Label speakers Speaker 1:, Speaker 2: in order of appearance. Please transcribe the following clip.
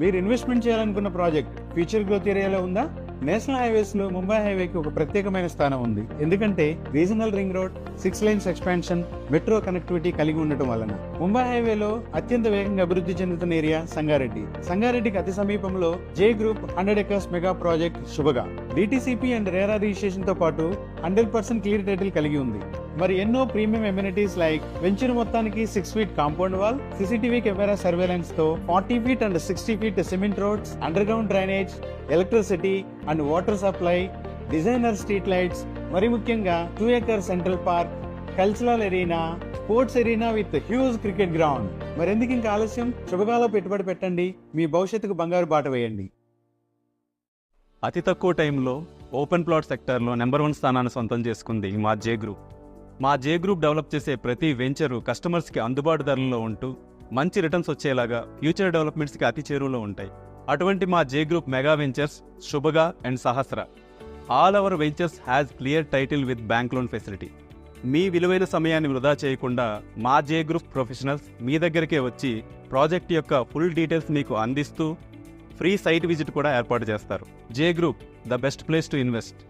Speaker 1: మీరు ఇన్వెస్ట్మెంట్ చేయాలనుకున్న project future growth ఏరియాలో ఉందా? నేషనల్ హైవేస్ లో ముంబై హైవేకి ఒక ప్రత్యేకమైన స్థానం ఉంది. ఎందుకంటే regional ring road, 6 lanes expansion, metro connectivity కలిగి ఉండటం వలన. ముంబై హైవేలో అత్యంత వేగంగా అభివృద్ధి చెందుతున్న ఏరియా సంగారెడ్డికి అతి సమీపంలో J group 100 acres mega project Shubhaga DTCP and RERA registration తో పాటు 100% క్లియర్ టైటిల్ కలిగి ఉంది. మరి ఎన్నో ప్రీమియం ఎమ్యూనిటీస్ లైక్ వెంచర్ మొత్తానికి 6 feet compound wall, CCTV camera surveillance తో 40 feet and 60 feet cement roads, under ground drainage, electricity and water supply, designer street lights, మరి ముఖ్యంగా 2 acre central park, cultural arena, sports arena with huge cricket ground. మరెందుకు ఇంకా ఆలస్యం? శుభగాలో పెట్టుబడి పెట్టండి, మీ భవిష్యత్తుకు బంగారు బాట వేయండి.
Speaker 2: అతి తక్కువ టైంలో ఓపెన్ ప్లాట్ సెక్టార్లో నెంబర్ 1 స్థానాన్ని సొంతం చేసుకుంది మా జే గ్రూప్. మా జే గ్రూప్ డెవలప్ చేసే ప్రతి వెంచరు కస్టమర్స్కి అందుబాటు ధరల్లో ఉంటూ మంచి రిటర్న్స్ వచ్చేలాగా ఫ్యూచర్ డెవలప్మెంట్స్కి అతి చేరువలో ఉంటాయి. అటువంటి మా J group mega ventures Shubhaga and Sahasra. All our ventures has clear title with bank loan facility. మీ విలువైన సమయాన్ని వృధా చేయకుండా మా జే గ్రూప్ ప్రొఫెషనల్స్ మీ దగ్గరికే వచ్చి ప్రాజెక్ట్ యొక్క ఫుల్ డీటెయిల్స్ మీకు అందిస్తూ ఫ్రీ సైట్ విజిట్ కూడా ఏర్పాటు చేస్తారు. J group, the best place to invest.